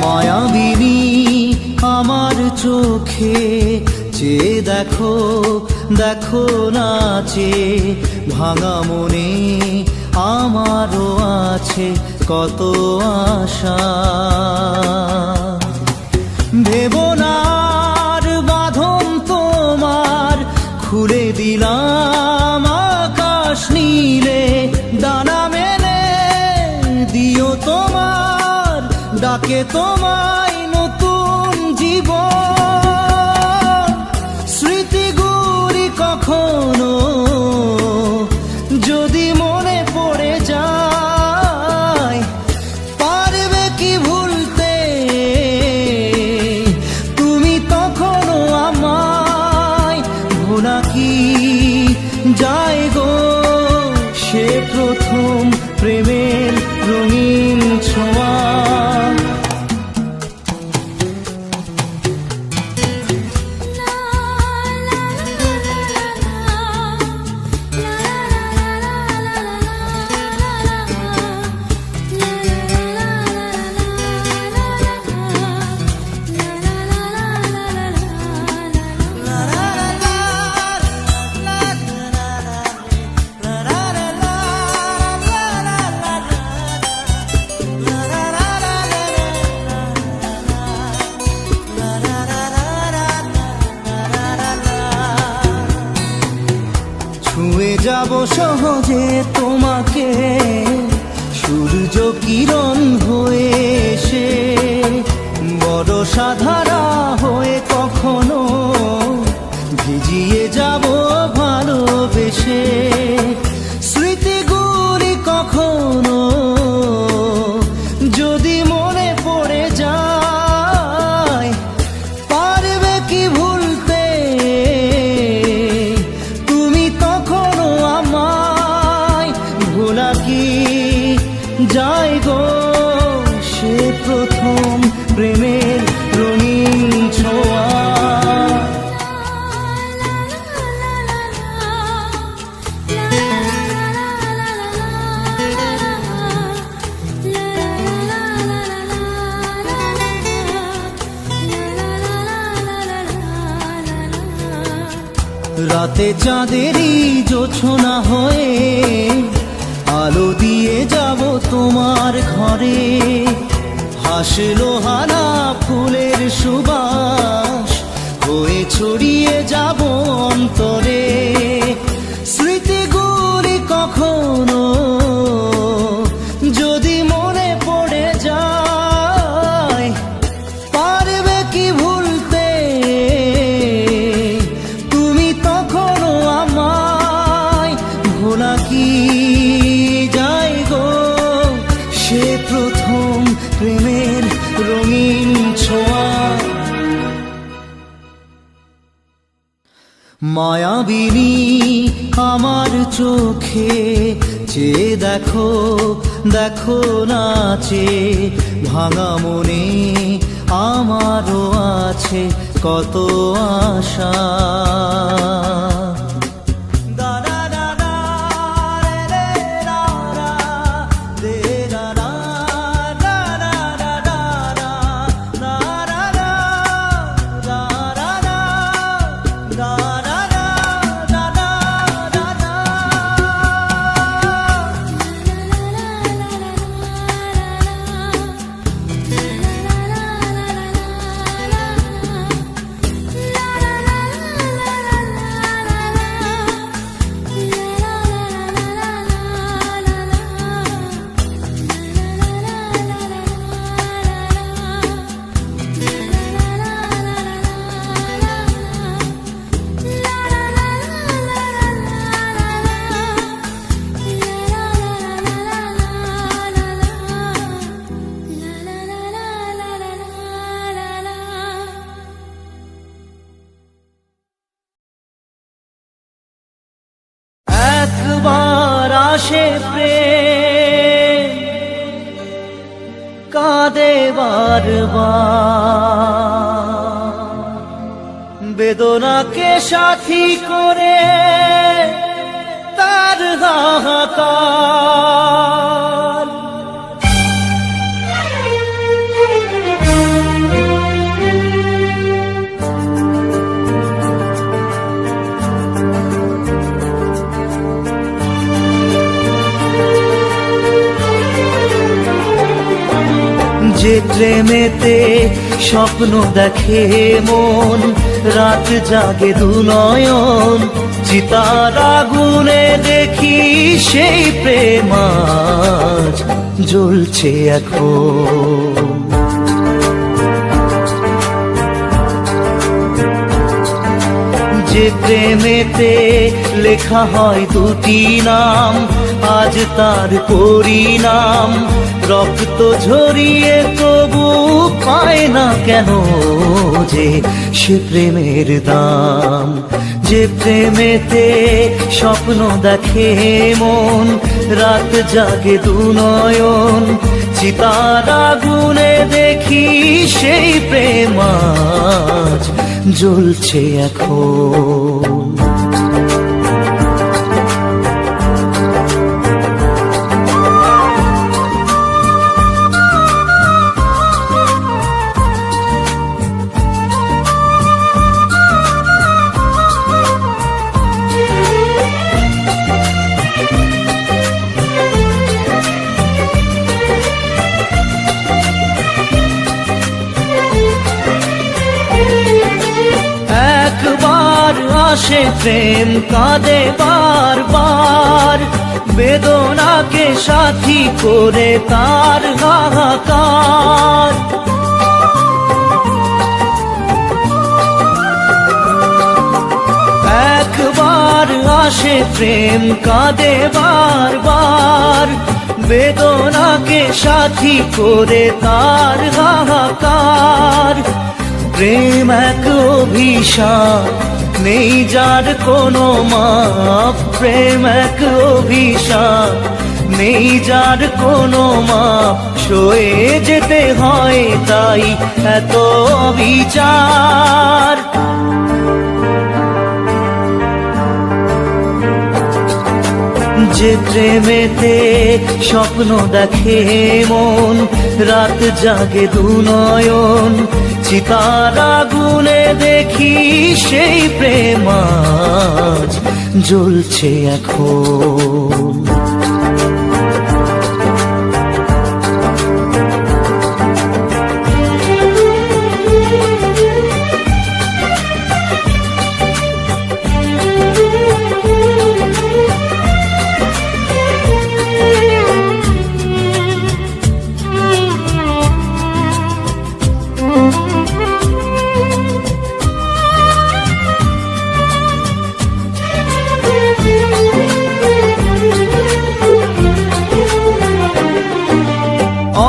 মায়াবিনী আমার চোখে চেয়ে দেখো, দেখো নাচে ভাঙা মনে আমারও আছে কত আশা। ভেবনার বাঁধন তোমার খুলে দিলাম আকাশ নীলে, ডানা মেলে দিও তোমার ডাকে তোমায় নতুন জীবন। স্মৃতিগুলি কখনো যদি মনে পড়ে যায়, পারবে কি ভুলতে তুমি তখনও আমায়? ভোলা কি যায় গো সে প্রথম প্রেমের রঙিন ছোঁয়া। ছুঁয়ে যাব সহজে তোমাকে সূর্য কিরণ হয়ে এসে, বরষা ধারা হয়ে কখনো ভিজিয়ে যাব ভালোবেসে। স্মৃতিগুলি কখনো যদি মনে পড়ে যায়, পারবে কি ভুলতে তুমি তখনও আমায়? ভোলা কি যায় গো সে প্রথম প্রেমের রঙিন ছোঁয়া। রাতে চাঁদেরই জোছনা হয়ে আলো দিয়ে যাব তোমার ঘরে, হাসলো হানা ফুলের সুবাস হয়ে ছড়িয়ে যাব অন্তরে। স্মৃতিগুলি কখনো যদি মনে পড়ে যায়, পারবে কি ভুলতে তুমি তখনও আমায়? ভোলা কি যায় গো সে প্রথম প্রেমের রঙিন ছোঁয়া। মায়াবিনী আমার চোখে চেয়ে দেখো, দেখো নাচে ভাঙা মনে আমারও আছে কত আশা। একবার আসে প্রেম কাঁদে বারবার, বেদনাকে সাথী করে তার হাহাকার। যে প্রেমেতে স্বপ্ন দেখে মন, রাত জাগে দুনয়ন, চিতার আগুনে দেখি সেই প্রেম আজ জ্বলছে এখন। যে প্রেমেতে লেখা হয় দুটি নাম, আজ তার পরিণাম রক্ত ঝরিয়ে তবু পায় না কেন যে সে প্রেমের দাম। যে প্রেমেতে স্বপ্ন দেখে মন, রাত জাগে দুনয়ন, চিতার আগুনে দেখি সেই প্রেম আজ জ্বলছে এখন। আসে প্রেম কাঁদে বারবার, বেদনাকে সাথী করে তার হাহাকার। একবার আসে প্রেম কাঁদে বারবার, বেদনাকে সাথী করে তার হাহাকার। প্রেম এক অভিশাপ, নেই যার কোনো মাপ। প্রেম এক অভিশাপ, নেই যার কোনো মাপ। সয়ে যেতে হয় তাই এত বিচার। যে প্রেমেতে স্বপ্ন দেখে মন, রাত জাগে দুনয়ন, চিতার আগুনে দেখি সেই প্রেম আজ জ্বলছে এখন।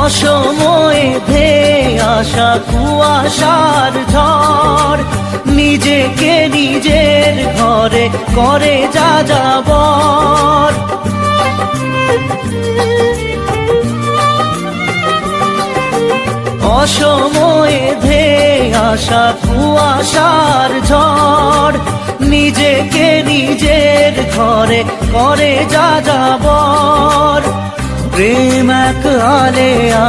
অসময়ে ধেয়ে আসা কুয়াশার ঝড়, নিজেকে নিজের ঘরে করে যাযাবর। অসময়ে ধেয়ে আসা কুয়াশার ঝড়, নিজেকে নিজের ঘরে করে যাযাবর। প্রেম এক আলেয়া,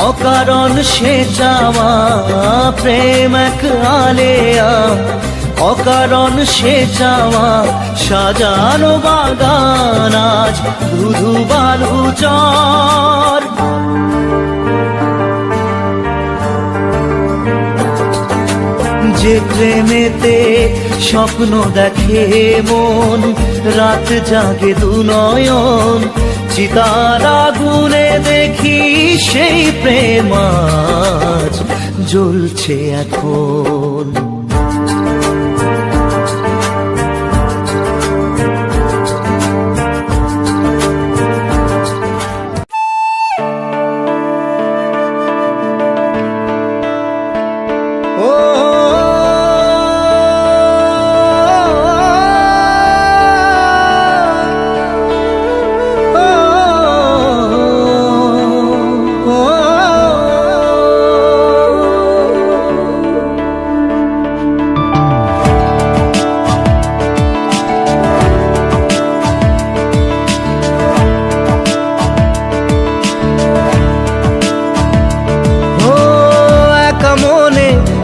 অকারণ সে চাওয়া। প্রেম এক আলেয়া, অকারণ সে চাওয়া। সাজানো বাগান আজ ধুধু বালু চর। যে প্রেমেতে স্বপ্ন দেখে মন, রাত জাগে দুনয়ন, চিতার আগুনে দেখি সেই প্রেম আজ জ্বলছে এখন।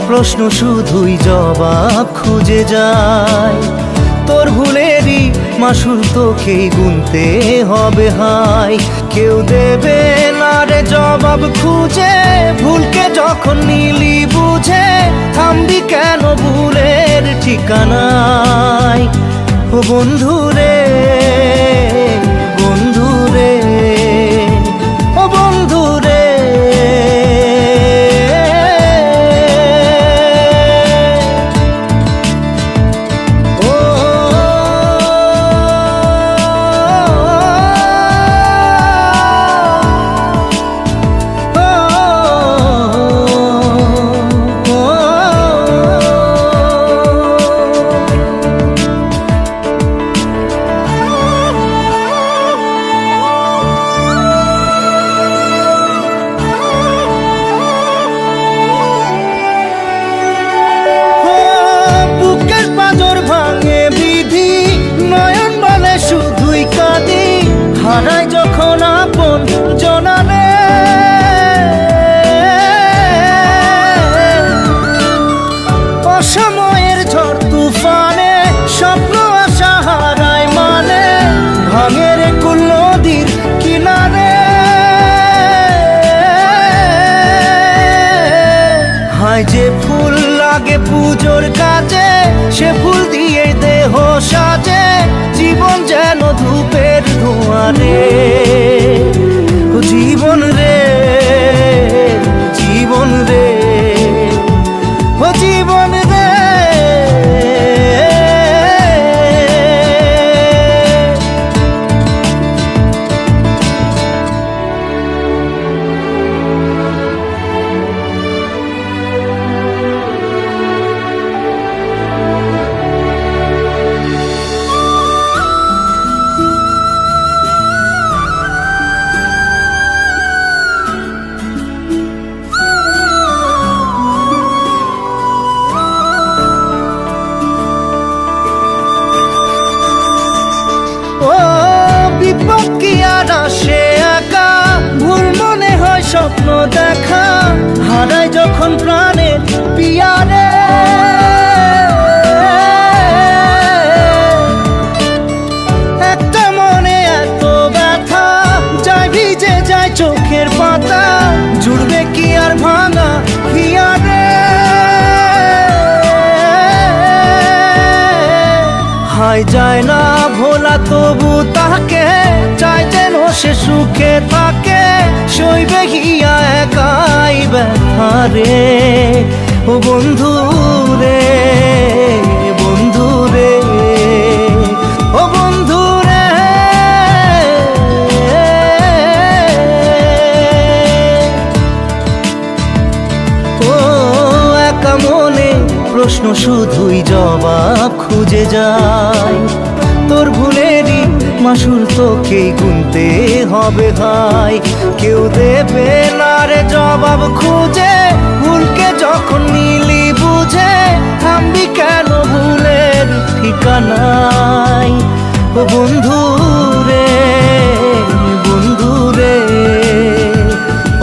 প্রশ্ন শুধুই জবাব খুঁজে যায়, তোর ভুলেরই মাসুল তোকেই গুনতে হবে হাই। কেউ দেবে না রে জবাব খুঁজে, ভুলকে যখন নিলি বুঝে থামবি কেন ভুলের ঠিকানায়। ও বন্ধু রে, বন্ধু রে, ও বন্ধু রে। হারাই যখন আপন জনারে, অসময়ের ঝড় তুফানে স্বপ্ন আশা হারায় মানে, ভাঙের কুল নদীর কিনারে। হায় যে ফুল লাগে পুজোর কাজে, সে ফুল দিয়ে দেহ সাজে, জীবন যেন ধূপের ধোঁয়ারে। ও জীবন রে, জীবন রে, ও জীবন রে। স্বপ্ন দেখা হারায় যখন প্রাণের পিয়ারে, একটা মনে এত ব্যথা যায় ভিজে যায় চোখের পাতা, জুড়বে কি আর ভাঙা হিয়ারে। হায় যায় না ভোলা তবু তাকে চাই যেন সে সুখে থাকে, সইবে গিয়া একাই ব্যথা রে। ও বন্ধু রে, বন্ধু রে, ও বন্ধু রে। ও একা মনে প্রশ্ন শুধুই জবাব খুঁজে যায়, তোর ভুলেরই মাসুল তোকেই গুনতে হবে ভাই। কেউ দেবে না রে জবাব খুঁজে, ভুলকে যখন নিলি বুঝে থামবি কেন ভুলের ঠিকানায়। ও বন্ধু রে, বন্ধু রে,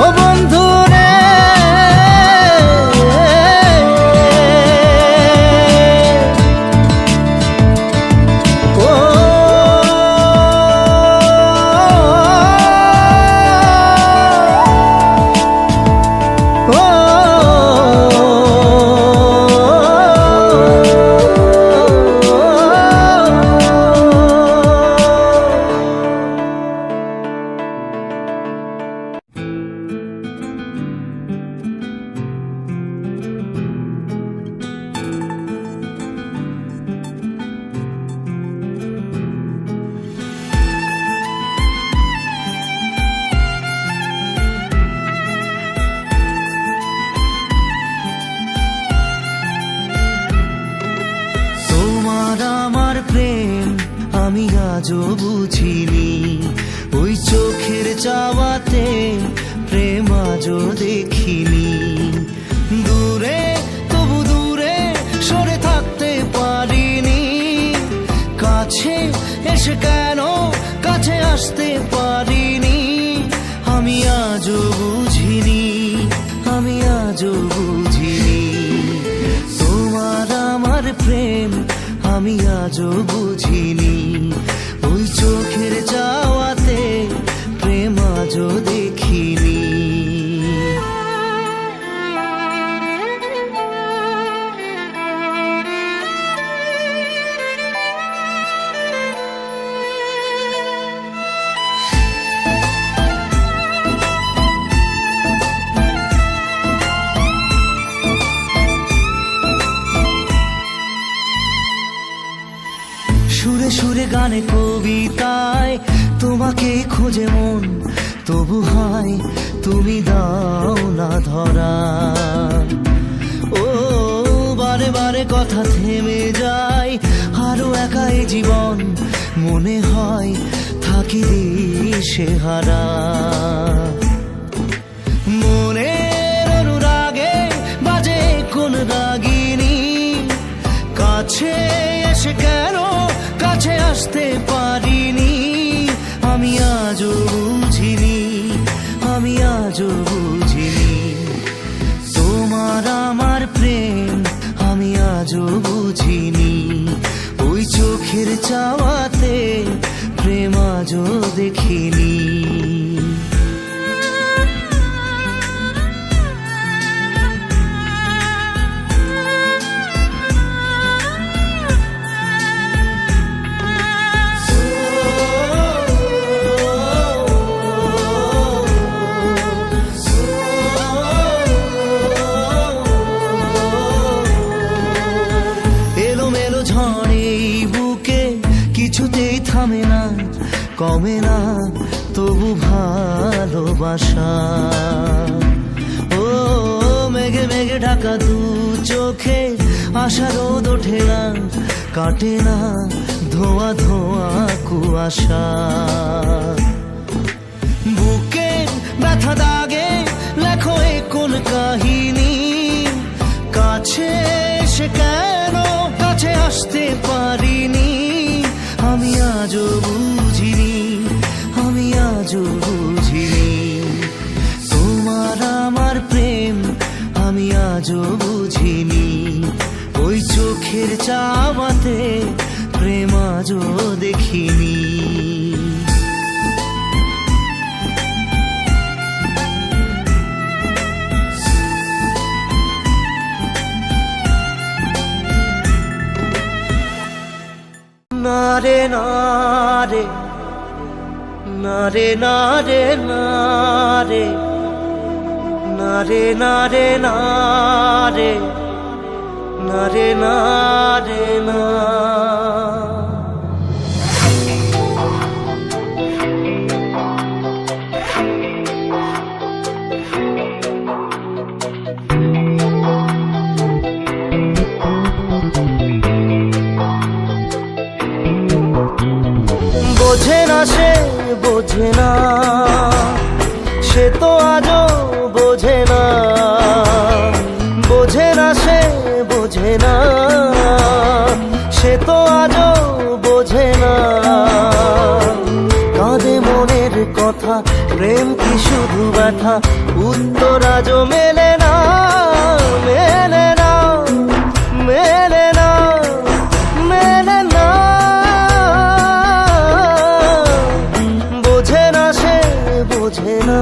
ও বন্ধু রে। আমি আজও বুঝিনি, ওই চোখের চাওয়াতে প্রেম আজও দেখিনি। দূরে তবু দূরে সরে থাকতে পারিনি, কাছে এসে কেন কাছে আসতে পারিনি। আমি আজও বুঝিনি, আমি আজও বুঝিনি, তোমার আমার প্রেম আমি আজও বুঝিনি। ওই চোখের চাওয়াতে প্রেম আজও দেখিনি। সুরে সুরে গানে কবিতায় তোমাকে খোঁজে মন, তবু হয় তুমি দাও না ধরা। ও বারে বারে কথা থেমে যায়, আরো একাই জীবন মনে হয় থাকি দিশে হারা। মনের অনুরাগে বাজে কোন রাগিনী, কাছে এসে কেন কাছে আসতে পারিনি। আমি আজও বুঝিনি, আমি আজও বুঝিনি তোমার আমার প্রেম, আমি আজও বুঝিনি। ওই চোখের চাওয়াতে প্রেম আজও দেখিনি। কিছুতেই থামে না, কমে না তবু ভালোবাসা। ও মেঘে মেঘে ঢাকা দু চোখে আশা রোদ ওঠে না, কাটে না ধোয়া ধোয়া কুয়াশা। বুকে ব্যথা দাগে লেখো এ কোন কাহিনী, কাছে এসে কেন কাছে আসতে পারিনি। আমি আজও বুঝিনি, আমি আজও বুঝিনি তোমার আমার প্রেম, আমি আজও বুঝিনি। ওই চোখের চাওয়াতে প্রেম আজও দেখিনি। নারে নারে নারে নারে নারে নারে নারে নারে নারে নারে না। বোঝে না সে বোঝে না, সে তো আজও বোঝে না। বোঝে না সে বোঝে না, সে তো আজও বোঝে না। কাঁদে মনের কথা, প্রেম কি শুধু ব্যথা, উত্তর আজও মেলে না, মেলে না, মেলে না, মেলে না। বোঝে না সে বোঝে না।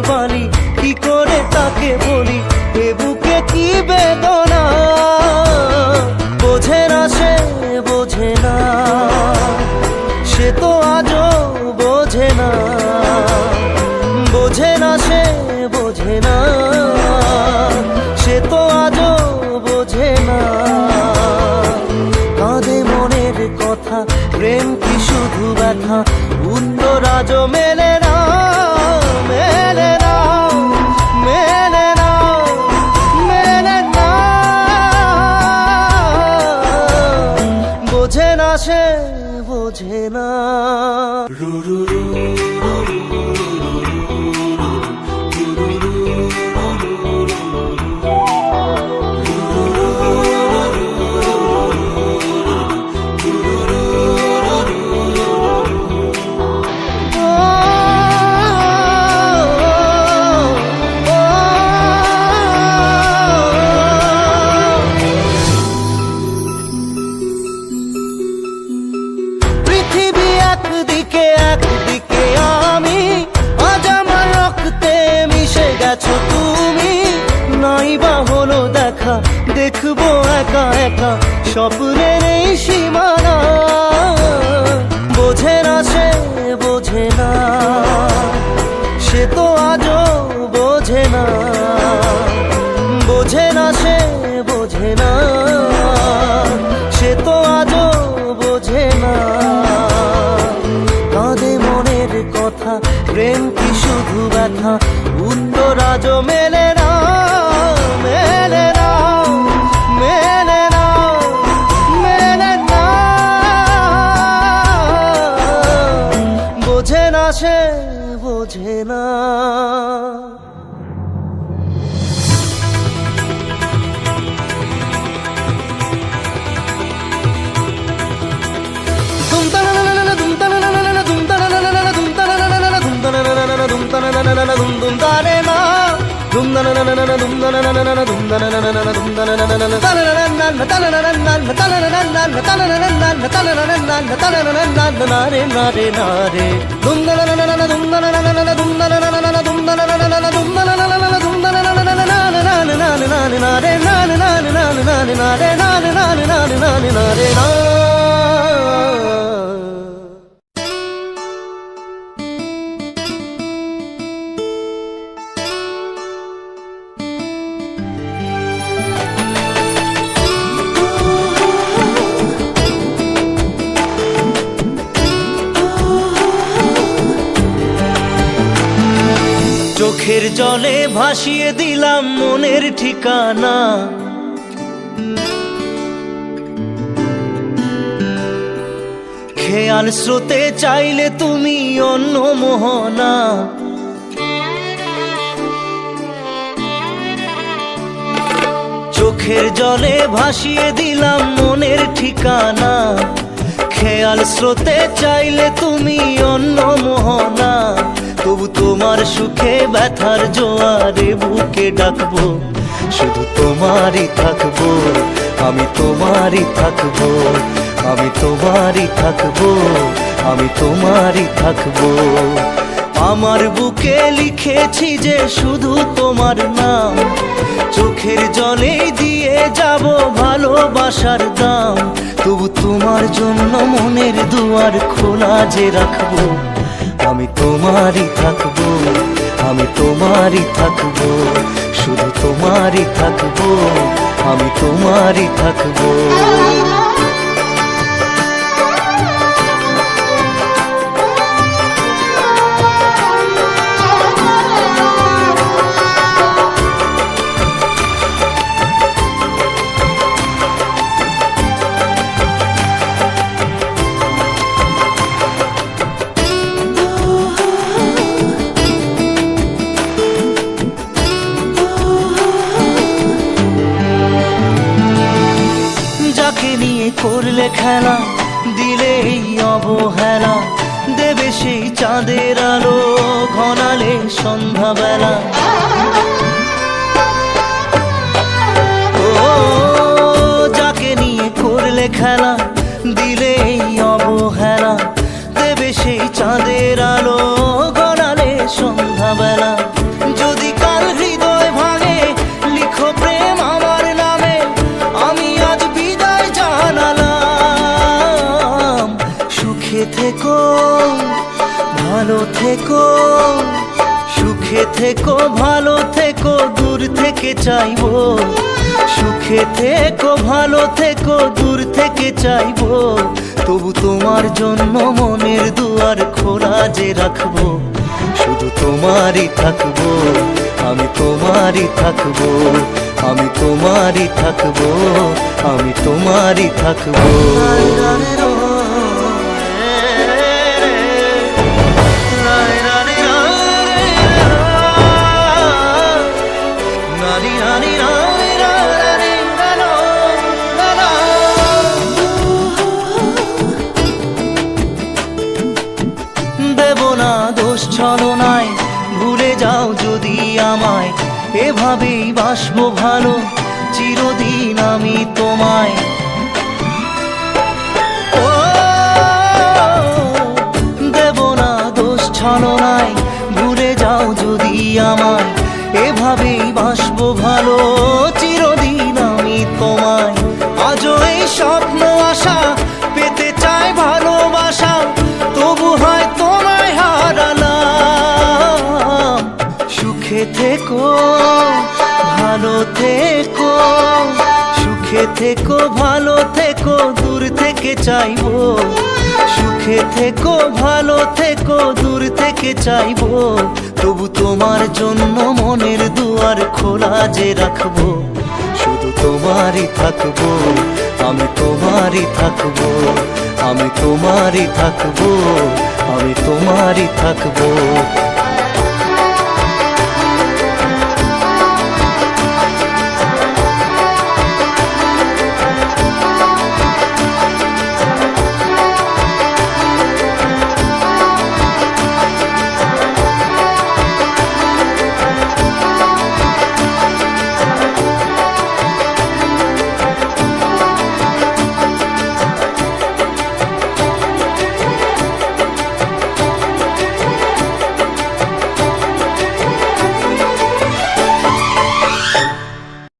বাণী কি করে তাকে বলি, এ বুকে কি বেদনা। বোঝে না সে বোঝে না, সে তো আজও বোঝে না। বোঝে না সে বোঝে না, সে তো আজও বোঝে না। কাঁদে মনের কথা, প্রেম কি শুধু ব্যথা, উত্তর আজও মেলে না, মেলে না, মেলে না, মেলে না। বোঝে না সে বোঝে স্বপ্নের এই সীমানা। বোঝে না সে বোঝে না, সে তো আজও বোঝে না। বোঝে না সে বোঝে না, সে তো আজও বোঝে না। কাঁদে মনের কথা, প্রেম কি শুধু ব্যথা? উত্তর আজও মেলে না, মেলে না, মেলে না, মেলে না। বোঝে না সে বোঝে না। চোখের জলে ভাসিয়ে দিলাম মনের ঠিকানা। খেয়াল স্রোতে চাইলে তুমি অন্য মোহনা। চোখের জলে ভাসিয়ে দিলাম মনের ঠিকানা। খেয়াল স্রোতে চাইলে তুমি অন্য মোহনা। তবু তোমার সুখে ব্যথার জোয়ারে বুকে ডাকবো, শুধু তোমারই থাকবো, আমি তোমারই থাকবো, আমি তোমারই থাকবো, আমি তোমারই থাকবো। আমার বুকে লিখেছি যে শুধু তোমার নাম, চোখের জলে দিয়ে যাব ভালোবাসার দাম। তবু তোমার জন্য মনের দুয়ার খোলা যে রাখবো, আমি তোমারই থাকবো, আমি তোমারই থাকবো, শুধু তোমারই থাকবো, আমি তোমারই থাকবো। করলে খেলা, দিলে এই অবহেলা, দেবে সেই চাঁদের আলো ঘনালে সন্ধ্যাবেলা। ও যাকে নিয়ে করলে খেলা, দিলে এই অবহেলা, দেবে সেই চাঁদের আলো ঘনালে সন্ধ্যাবেলা। যদি কাল হৃদয় ভাঙে লিখো প্রেম আমার নামে, আমি আজ বিদায় জানালাম। সুখে থেকো ভালো থেকো, সুখে থেকো ভালো থেকো, দূর থেকে চাইবো। সুখে থেকো ভালো থেকো, দূর থেকে চাইবো। তবু তোমার জন্য মনের দুয়ার খোলা যে রাখবো, শুধু তোমারই থাকবো, আমি তোমারই থাকবো, আমি তোমারই থাকবো, আমি তোমারই থাকবো। দেব না দোষ ছলনায়, ভুলে যাও যদি আমায়। এভাবেই বাসবো ভালো চিরদিন আমি তোমায়। ও দেব না দোষ ছলনায়, ভুলে যাও যদি আমায়। এভাবেই বাসবো ভালো চিরদিন আমি তোমায়। আজও এই সুখে থেকো, ভালো থেকো, সুখে থেকো, ভালো থেকো, দূর থেকে চাইবো। সুখে থেকো, ভালো থেকো, দূর থেকে চাইবো। তবু তোমার জন্য মনের দুয়ার খোলা যে রাখবো। শুধু তোমারই থাকবো, আমি তোমারই থাকবো, আমি তোমারই থাকবো, আমি তোমারই থাকবো।